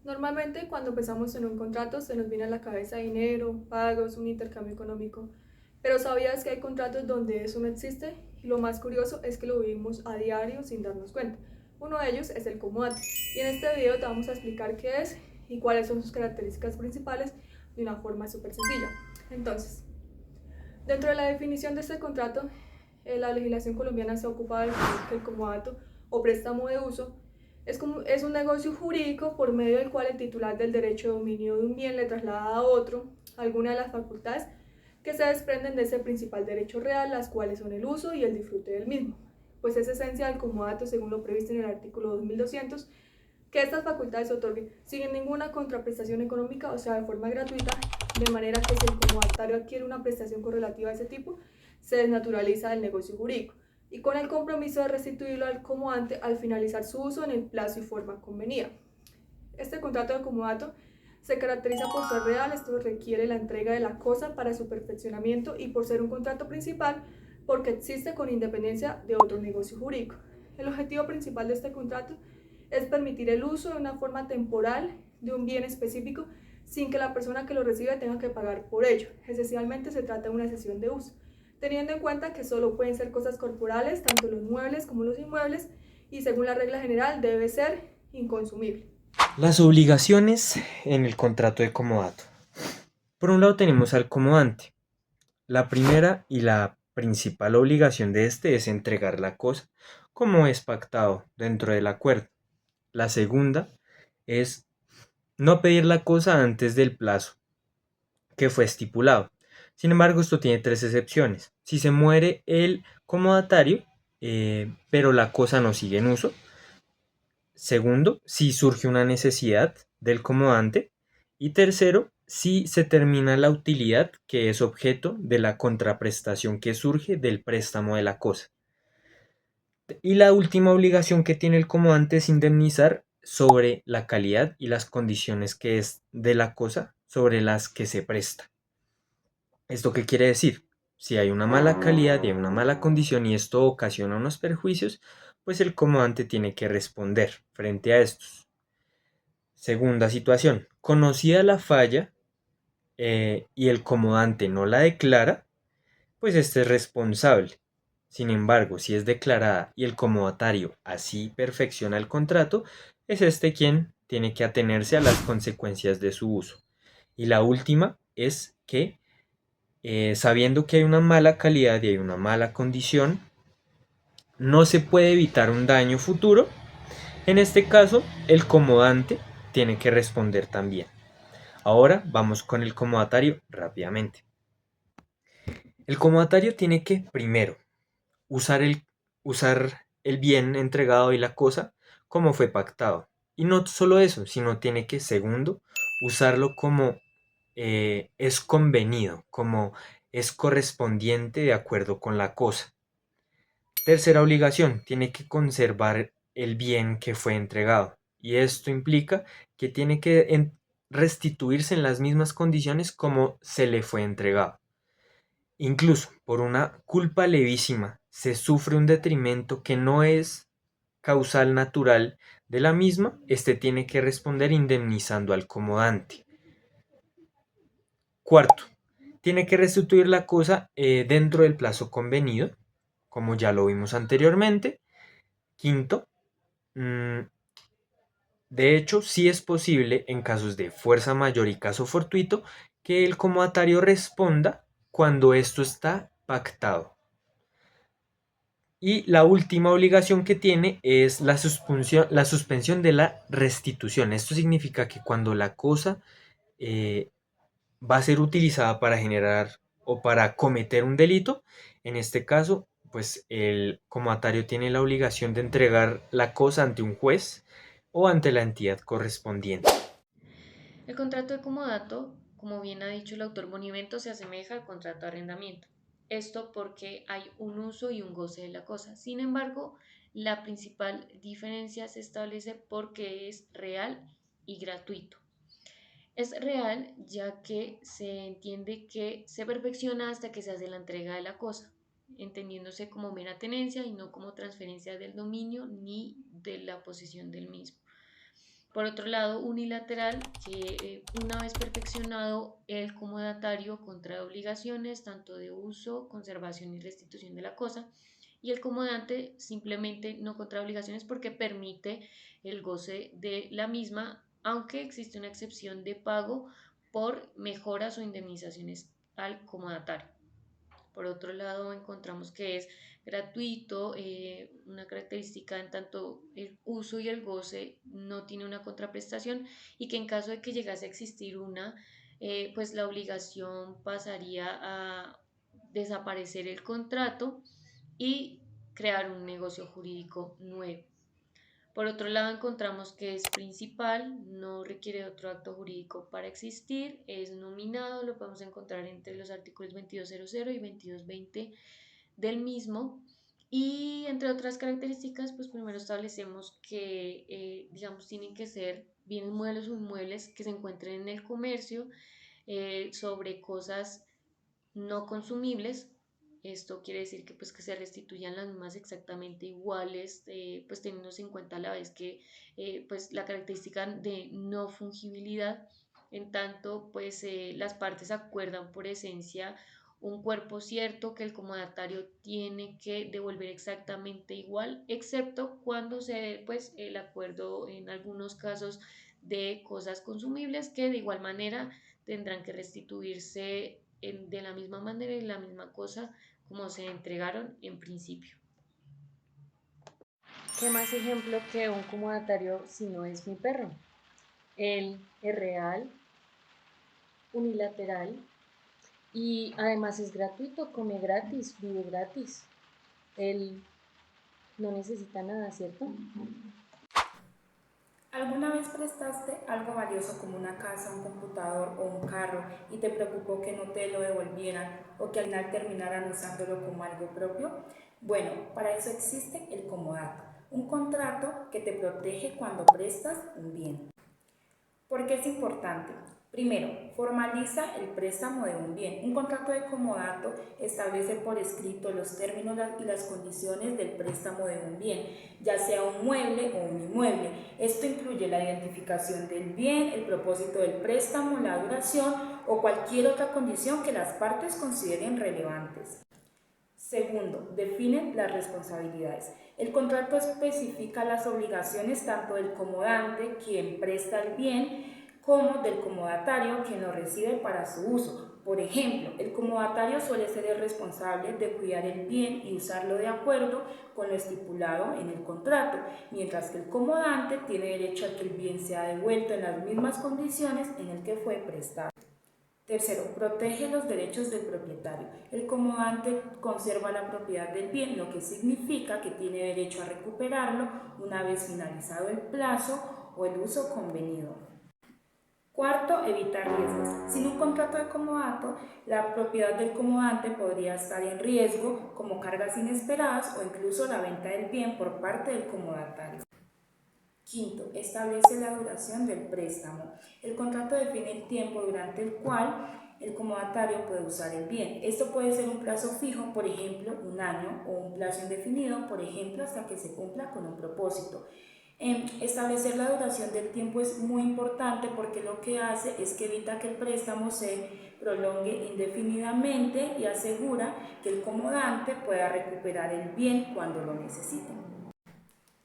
Normalmente cuando pensamos en un contrato se nos viene a la cabeza dinero, pagos, un intercambio económico. Pero ¿sabías que hay contratos donde eso no existe? Y lo más curioso es que lo vivimos a diario sin darnos cuenta. Uno de ellos es el comodato. Y en este video te vamos a explicar qué es y cuáles son sus características principales de una forma súper sencilla. Entonces, dentro de la definición de este contrato, la legislación colombiana se ocupa de definir que el comodato o préstamo de uso es un negocio jurídico por medio del cual el titular del derecho de dominio de un bien le traslada a otro alguna de las facultades que se desprenden de ese principal derecho real, las cuales son el uso y el disfrute del mismo. Pues es esencia del comodato, según lo previsto en el artículo 2200, que estas facultades se otorguen sin ninguna contraprestación económica, o sea, de forma gratuita, de manera que si el comodatario adquiere una prestación correlativa de ese tipo, se desnaturaliza del negocio jurídico y con el compromiso de restituirlo al comodante al finalizar su uso en el plazo y forma convenida. Este contrato de comodato se caracteriza por ser real, esto requiere la entrega de la cosa para su perfeccionamiento y por ser un contrato principal porque existe con independencia de otro negocio jurídico. El objetivo principal de este contrato es permitir el uso de una forma temporal de un bien específico sin que la persona que lo recibe tenga que pagar por ello. Esencialmente se trata de una cesión de uso, teniendo en cuenta que solo pueden ser cosas corporales, tanto los muebles como los inmuebles, y según la regla general debe ser inconsumible. Las obligaciones en el contrato de comodato. Por un lado tenemos al comodante. La primera y la principal obligación de este es entregar la cosa como es pactado dentro del acuerdo. La segunda es no pedir la cosa antes del plazo que fue estipulado. Sin embargo, esto tiene tres excepciones. Si se muere el comodatario, pero la cosa no sigue en uso. Segundo, si surge una necesidad del comodante. Y tercero, si se termina la utilidad que es objeto de la contraprestación que surge del préstamo de la cosa. Y la última obligación que tiene el comodante es indemnizar sobre la calidad y las condiciones que es de la cosa sobre las que se presta. ¿Esto qué quiere decir? Si hay una mala calidad y hay una mala condición y esto ocasiona unos perjuicios, pues el comodante tiene que responder frente a estos. Segunda situación, conocida la falla y el comodante no la declara, pues este es responsable. Sin embargo, si es declarada y el comodatario así perfecciona el contrato, es este quien tiene que atenerse a las consecuencias de su uso. Y la última es que, sabiendo que hay una mala calidad y hay una mala condición, no se puede evitar un daño futuro. En este caso, el comodante tiene que responder también. Ahora vamos con el comodatario rápidamente. El comodatario tiene que, primero, usar usar el bien entregado y la cosa como fue pactado. Y no solo eso, sino tiene que, segundo, usarlo como es convenido, como es correspondiente de acuerdo con la cosa. Tercera obligación, tiene que conservar el bien que fue entregado. Y esto implica que tiene que restituirse en las mismas condiciones como se le fue entregado. Incluso por una culpa levísima se sufre un detrimento que no es causal natural de la misma, este tiene que responder indemnizando al comodante. Cuarto, tiene que restituir la cosa dentro del plazo convenido, como ya lo vimos anteriormente. Quinto, de hecho, sí es posible en casos de fuerza mayor y caso fortuito que el comodatario responda cuando esto está pactado. Y la última obligación que tiene es la suspensión de la restitución. Esto significa que cuando la cosa eh, va a ser utilizada para generar o para cometer un delito, en este caso, pues el comatario tiene la obligación de entregar la cosa ante un juez o ante la entidad correspondiente. El contrato de comodato, como bien ha dicho el autor Bonivento, se asemeja al contrato de arrendamiento. Esto porque hay un uso y un goce de la cosa. Sin embargo, la principal diferencia se establece porque es real y gratuito. Es real ya que se entiende que se perfecciona hasta que se hace la entrega de la cosa, entendiéndose como mera tenencia y no como transferencia del dominio ni de la posesión del mismo. Por otro lado, unilateral, que una vez perfeccionado, el comodatario contrae obligaciones tanto de uso, conservación y restitución de la cosa, y el comodante simplemente no contrae obligaciones porque permite el goce de la misma, aunque existe una excepción de pago por mejoras o indemnizaciones al comodatario. Por otro lado, encontramos que es gratuito, una característica en tanto el uso y el goce no tiene una contraprestación y que en caso de que llegase a existir una, pues la obligación pasaría a desaparecer el contrato y crear un negocio jurídico nuevo. Por otro lado, encontramos que es principal, no requiere otro acto jurídico para existir, es nominado, lo podemos encontrar entre los artículos 2200 y 2220 del mismo. Y entre otras características, pues primero establecemos que, digamos, tienen que ser bienes muebles o inmuebles que se encuentren en el comercio sobre cosas no consumibles. Esto quiere decir que, pues, que se restituyan las mismas exactamente iguales, pues teniéndose en cuenta a la vez que pues, la característica de no fungibilidad, en tanto pues las partes acuerdan por esencia un cuerpo cierto que el comodatario tiene que devolver exactamente igual, excepto cuando se dé pues, el acuerdo en algunos casos de cosas consumibles que de igual manera tendrán que restituirse de la misma manera y la misma cosa como se entregaron en principio. ¿Qué más ejemplo que un comodatario si no es mi perro? Él es real, unilateral y además es gratuito, come gratis, vive gratis. Él no necesita nada, ¿cierto? ¿Alguna vez prestaste algo valioso como una casa, un computador o un carro y te preocupó que no te lo devolvieran o que al final terminaran usándolo como algo propio? Bueno, para eso existe el comodato, un contrato que te protege cuando prestas un bien. ¿Por qué es importante? Primero, formaliza el préstamo de un bien. Un contrato de comodato establece por escrito los términos y las condiciones del préstamo de un bien, ya sea un mueble o un inmueble. Esto incluye la identificación del bien, el propósito del préstamo, la duración o cualquier otra condición que las partes consideren relevantes. Segundo, define las responsabilidades. El contrato especifica las obligaciones tanto del comodante, quien presta el bien, como del comodatario, quien lo recibe para su uso. Por ejemplo, el comodatario suele ser el responsable de cuidar el bien y usarlo de acuerdo con lo estipulado en el contrato, mientras que el comodante tiene derecho a que el bien sea devuelto en las mismas condiciones en el que fue prestado. Tercero, protege los derechos del propietario. El comodante conserva la propiedad del bien, lo que significa que tiene derecho a recuperarlo una vez finalizado el plazo o el uso convenido. Cuarto, evitar riesgos. Sin un contrato de comodato, la propiedad del comodante podría estar en riesgo, como cargas inesperadas o incluso la venta del bien por parte del comodatario. Quinto, establece la duración del préstamo. El contrato define el tiempo durante el cual el comodatario puede usar el bien. Esto puede ser un plazo fijo, por ejemplo, un año, o un plazo indefinido, por ejemplo, hasta que se cumpla con un propósito. Establecer la duración del tiempo es muy importante porque lo que hace es que evita que el préstamo se prolongue indefinidamente y asegura que el comodante pueda recuperar el bien cuando lo necesite.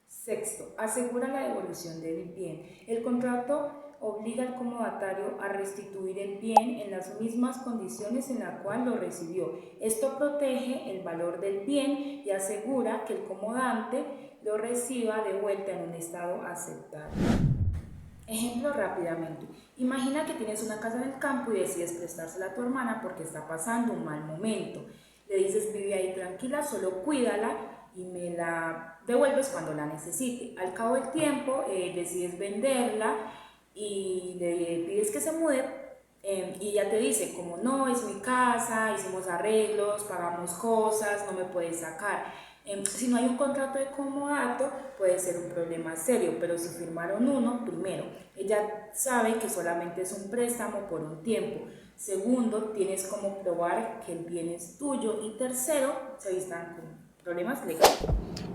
Sexto, asegura la devolución del bien. El contrato obliga al comodatario a restituir el bien en las mismas condiciones en las cuales lo recibió. Esto protege el valor del bien y asegura que el comodante lo reciba de vuelta en un estado aceptable. Ejemplo rápidamente. Imagina que tienes una casa en el campo y decides prestársela a tu hermana porque está pasando un mal momento. Le dices, vive ahí tranquila, solo cuídala y me la devuelves cuando la necesite. Al cabo del tiempo decides venderla y le pides que se mude y ella te dice, como no, es mi casa, hicimos arreglos, pagamos cosas, no me puedes sacar. Si no hay un contrato de comodato, puede ser un problema serio, pero si firmaron uno, primero, ella sabe que solamente es un préstamo por un tiempo. Segundo, tienes como probar que el bien es tuyo. Y tercero, se evitan con problemas legales.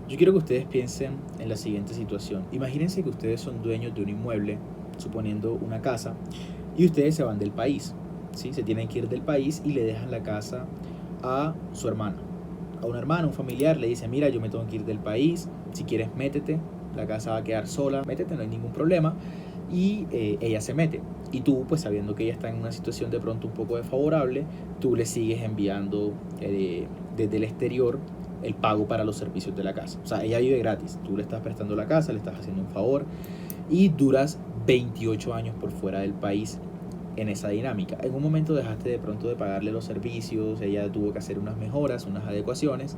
Yo quiero que ustedes piensen en la siguiente situación. Imagínense que ustedes son dueños de un inmueble, suponiendo una casa, y ustedes se van del país, ¿sí? Se tienen que ir del país y le dejan la casa a su hermana. A un hermano, un familiar, le dice, mira, yo me tengo que ir del país, si quieres métete, la casa va a quedar sola, métete, no hay ningún problema. Y ella se mete. Y tú, pues sabiendo que ella está en una situación de pronto un poco desfavorable, tú le sigues enviando desde el exterior el pago para los servicios de la casa. O sea, ella vive gratis, tú le estás prestando la casa, le estás haciendo un favor y duras 28 años por fuera del país en esa dinámica. En un momento dejaste de pronto de pagarle los servicios, ella tuvo que hacer unas mejoras, unas adecuaciones,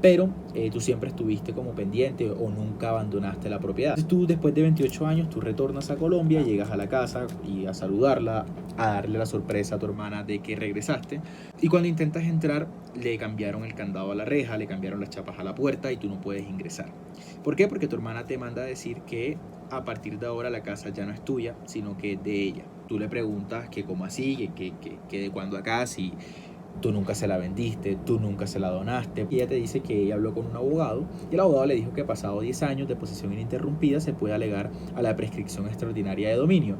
pero tú siempre estuviste como pendiente o nunca abandonaste la propiedad. Entonces tú después de 28 años, tú retornas a Colombia, llegas a la casa y a saludarla, a darle la sorpresa a tu hermana de que regresaste, y cuando intentas entrar le cambiaron el candado a la reja, le cambiaron las chapas a la puerta y tú no puedes ingresar. ¿Por qué? Porque tu hermana te manda a decir que a partir de ahora la casa ya no es tuya, sino que es de ella. Tú le preguntas que cómo así, que de cuándo acá, si tú nunca se la vendiste, tú nunca se la donaste. Y ella te dice que ella habló con un abogado y el abogado le dijo que pasado 10 años de posesión ininterrumpida se puede alegar a la prescripción extraordinaria de dominio.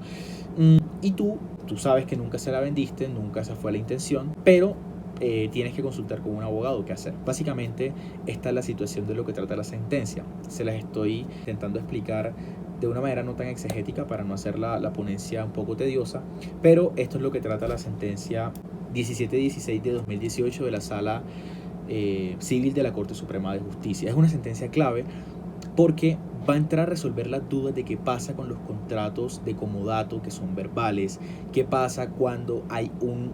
Y tú sabes que nunca se la vendiste, nunca esa fue la intención, pero tienes que consultar con un abogado qué hacer. Básicamente esta es la situación de lo que trata la sentencia. Se las estoy intentando explicar de una manera no tan exegética para no hacer la ponencia un poco tediosa, pero esto es lo que trata la sentencia 1716 de 2018 de la Sala Civil de la Corte Suprema de Justicia. Es una sentencia clave porque va a entrar a resolver las dudas de qué pasa con los contratos de comodato que son verbales, qué pasa cuando hay un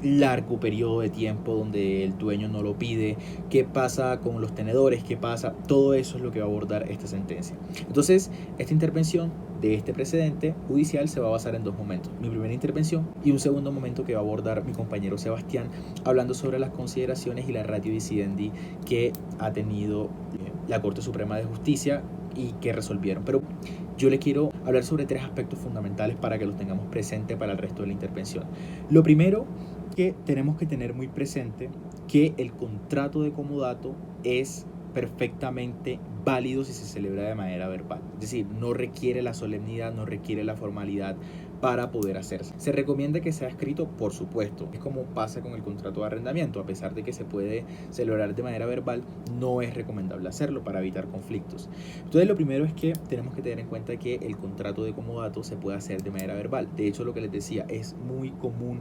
largo periodo de tiempo donde el dueño no lo pide, qué pasa con los tenedores, qué pasa, todo eso es lo que va a abordar esta sentencia. Entonces, esta intervención de este precedente judicial se va a basar en dos momentos: mi primera intervención y un segundo momento que va a abordar mi compañero Sebastián, hablando sobre las consideraciones y la ratio decidendi que ha tenido la Corte Suprema de Justicia y que resolvieron. Pero yo le quiero hablar sobre tres aspectos fundamentales para que los tengamos presentes para el resto de la intervención. Lo primero, que tenemos que tener muy presente que el contrato de comodato es perfectamente válido si se celebra de manera verbal. Es decir, no requiere la solemnidad, no requiere la formalidad para poder hacerse. Se recomienda que sea escrito, por supuesto. Es como pasa con el contrato de arrendamiento. A pesar de que se puede celebrar de manera verbal, no es recomendable hacerlo para evitar conflictos. Entonces, lo primero es que tenemos que tener en cuenta que el contrato de comodato se puede hacer de manera verbal. De hecho, lo que les decía, es muy común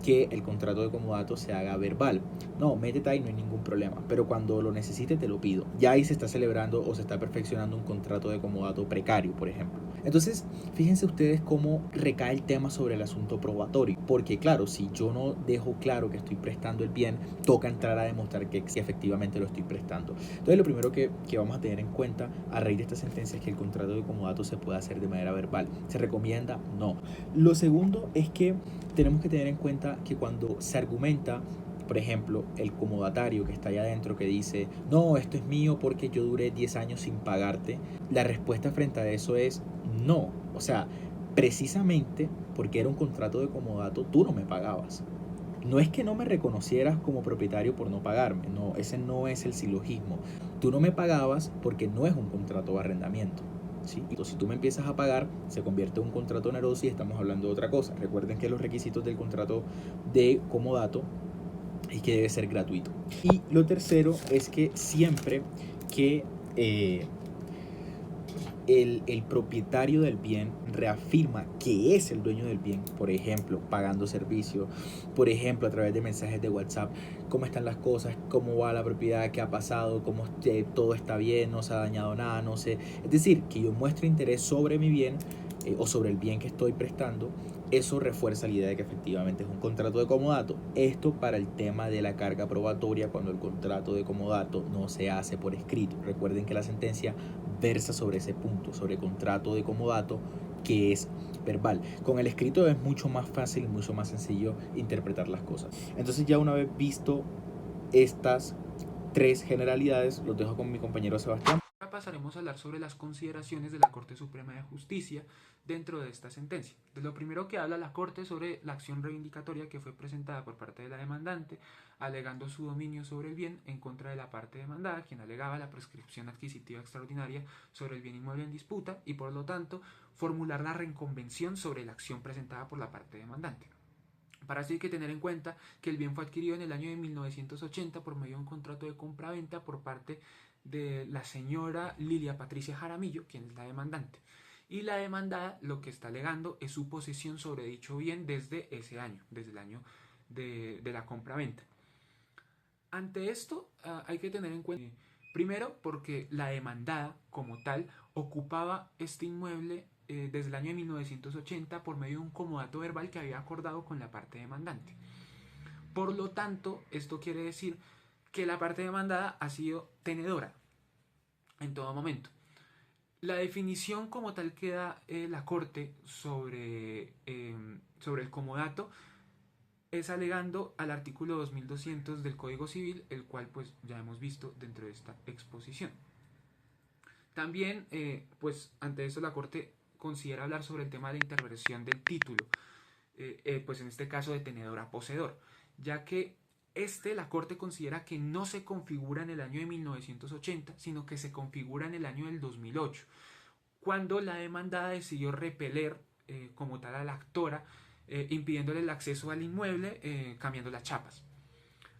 que el contrato de comodato se haga verbal. No, métete ahí, no hay ningún problema, pero cuando lo necesite te lo pido. Ya ahí se está celebrando o se está perfeccionando un contrato de comodato precario, por ejemplo. Entonces, fíjense ustedes cómo recae el tema sobre el asunto probatorio, porque claro, si yo no dejo claro que estoy prestando el bien, toca entrar a demostrar que efectivamente lo estoy prestando. Entonces, lo primero que vamos a tener en cuenta a raíz de esta sentencia es que el contrato de comodato se puede hacer de manera verbal. ¿Se recomienda? No. Lo segundo es que tenemos que tener en cuenta que cuando se argumenta, por ejemplo, el comodatario que está allá adentro que dice, no, esto es mío porque yo duré 10 años sin pagarte, la respuesta frente a eso es no. O sea, precisamente porque era un contrato de comodato, tú no me pagabas. No es que no me reconocieras como propietario por no pagarme, no, ese no es el silogismo. Tú no me pagabas porque no es un contrato de arrendamiento. ¿Sí? Y si tú me empiezas a pagar, se convierte en un contrato oneroso y estamos hablando de otra cosa. Recuerden que los requisitos del contrato de comodato es que debe ser gratuito. Y lo tercero es que siempre que el propietario del bien reafirma que es el dueño del bien, por ejemplo, pagando servicio, por ejemplo, a través de mensajes de WhatsApp, cómo están las cosas, cómo va la propiedad, qué ha pasado, cómo todo está bien, no se ha dañado nada, no sé. Es decir, que yo muestre interés sobre mi bien o sobre el bien que estoy prestando. Eso refuerza la idea de que efectivamente es un contrato de comodato. Esto para el tema de la carga probatoria cuando el contrato de comodato no se hace por escrito. Recuerden que la sentencia versa sobre ese punto, sobre contrato de comodato que es verbal. Con el escrito es mucho más fácil, mucho más sencillo interpretar las cosas. Entonces, ya una vez visto estas tres generalidades. Los dejo con mi compañero Sebastián. Ahora pasaremos a hablar sobre las consideraciones de la Corte Suprema de Justicia dentro de esta sentencia. De lo primero que habla la Corte sobre la acción reivindicatoria que fue presentada por parte de la demandante, alegando su dominio sobre el bien en contra de la parte demandada, quien alegaba la prescripción adquisitiva extraordinaria sobre el bien inmueble en disputa y por lo tanto formular la reconvención sobre la acción presentada por la parte demandante. Para esto hay que tener en cuenta que el bien fue adquirido en el año de 1980 por medio de un contrato de compra-venta por parte de la señora Lilia Patricia Jaramillo, quien es la demandante. Y la demandada lo que está alegando es su posesión sobre dicho bien desde ese año, desde el año de la compra-venta. Ante esto hay que tener en cuenta, primero, porque la demandada como tal ocupaba este inmueble desde el año de 1980 por medio de un comodato verbal que había acordado con la parte demandante. Por lo tanto, esto quiere decir que la parte demandada ha sido tenedora en todo momento. La definición como tal que da la Corte sobre el comodato es alegando al artículo 2200 del Código Civil, el cual pues ya hemos visto dentro de esta exposición. También, pues ante esto la Corte considera hablar sobre el tema de la interversión del título, pues en este caso de tenedor a poseedor, ya que la Corte considera que no se configura en el año de 1980, sino que se configura en el año del 2008, cuando la demandada decidió repeler como tal a la actora, impidiéndole el acceso al inmueble, cambiando las chapas.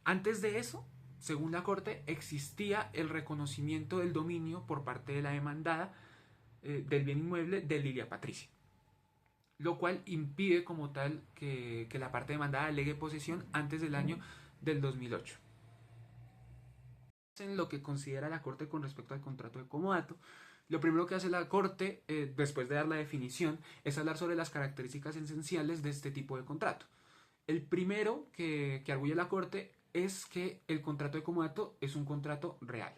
Antes de eso, según la Corte, existía el reconocimiento del dominio por parte de la demandada del bien inmueble de Lilia Patricia, lo cual impide como tal que la parte demandada alegue posesión antes del año del 2008. En lo que considera la Corte con respecto al contrato de comodato, lo primero que hace la Corte, después de dar la definición, es hablar sobre las características esenciales de este tipo de contrato. El primero que arguye la Corte es que el contrato de comodato es un contrato real.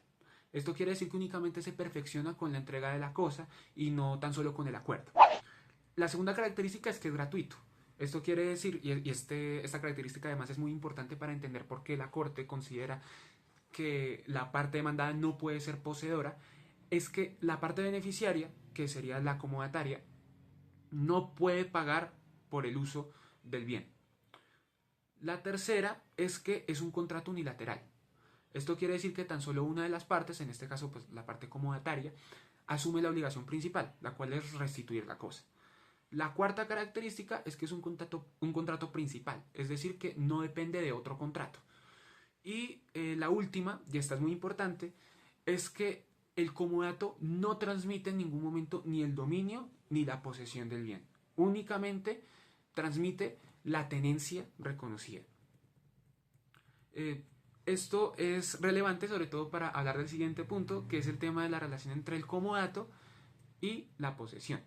Esto quiere decir que únicamente se perfecciona con la entrega de la cosa y no tan solo con el acuerdo. La segunda característica es que es gratuito. Esto quiere decir, y esta característica además es muy importante para entender por qué la Corte considera que la parte demandada no puede ser poseedora, es que la parte beneficiaria, que sería la comodataria, no puede pagar por el uso del bien. La tercera es que es un contrato unilateral. Esto quiere decir que tan solo una de las partes, en este caso pues la parte comodataria, asume la obligación principal, la cual es restituir la cosa. La cuarta característica es que es un contrato principal, es decir, que no depende de otro contrato. Y la última, y esta es muy importante, es que el comodato no transmite en ningún momento ni el dominio ni la posesión del bien. Únicamente transmite la tenencia reconocida. Esto es relevante sobre todo para hablar del siguiente punto, que es el tema de la relación entre el comodato y la posesión.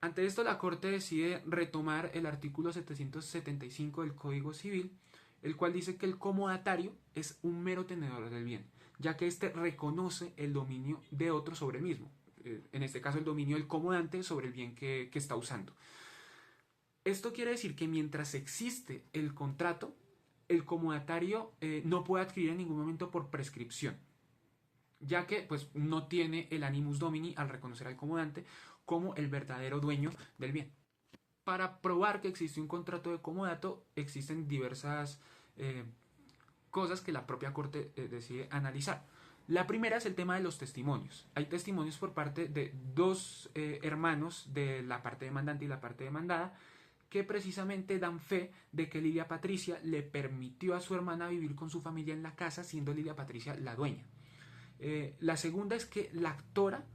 Ante esto, la Corte decide retomar el artículo 775 del Código Civil, el cual dice que el comodatario es un mero tenedor del bien, ya que éste reconoce el dominio de otro sobre el mismo, en este caso el dominio del comodante sobre el bien que está usando. Esto quiere decir que mientras existe el contrato, el comodatario no puede adquirir en ningún momento por prescripción, ya que pues, no tiene el animus domini al reconocer al comodante como el verdadero dueño del bien. Para probar que existe un contrato de comodato, existen diversas cosas que la propia Corte decide analizar. La primera es el tema de los testimonios. Hay testimonios por parte de dos hermanos de la parte demandante y la parte demandada que precisamente dan fe de que Lilia Patricia le permitió a su hermana vivir con su familia en la casa, siendo Lilia Patricia la dueña. La segunda es que la actora,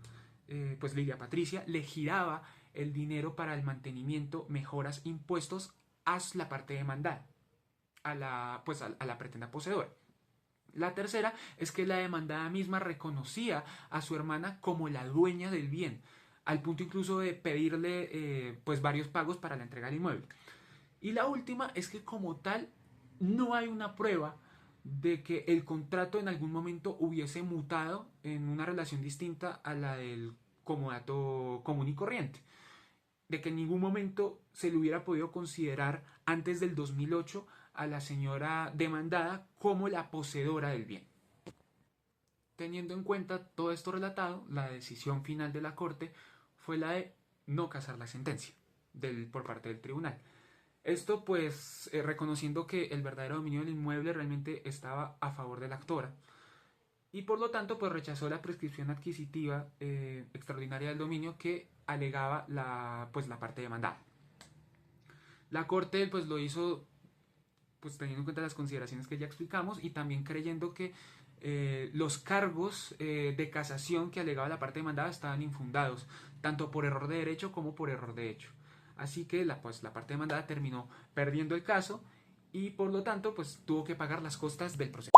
pues Lilia Patricia, le giraba el dinero para el mantenimiento, mejoras, impuestos a la parte demandada, a la pretenda poseedora. La tercera es que la demandada misma reconocía a su hermana como la dueña del bien, al punto incluso de pedirle pues varios pagos para la entrega del inmueble. Y la última es que como tal no hay una prueba de que el contrato en algún momento hubiese mutado en una relación distinta a la del comodato común y corriente, de que en ningún momento se le hubiera podido considerar antes del 2008 a la señora demandada como la poseedora del bien. Teniendo en cuenta todo esto relatado, la decisión final de la Corte fue la de no casar la sentencia por parte del tribunal. Esto pues reconociendo que el verdadero dominio del inmueble realmente estaba a favor de la actora y por lo tanto pues rechazó la prescripción adquisitiva extraordinaria del dominio que alegaba la parte demandada. La Corte pues lo hizo pues teniendo en cuenta las consideraciones que ya explicamos y también creyendo que los cargos de casación que alegaba la parte demandada estaban infundados, tanto por error de derecho como por error de hecho. Así que la parte demandada terminó perdiendo el caso y por lo tanto pues tuvo que pagar las costas del proceso.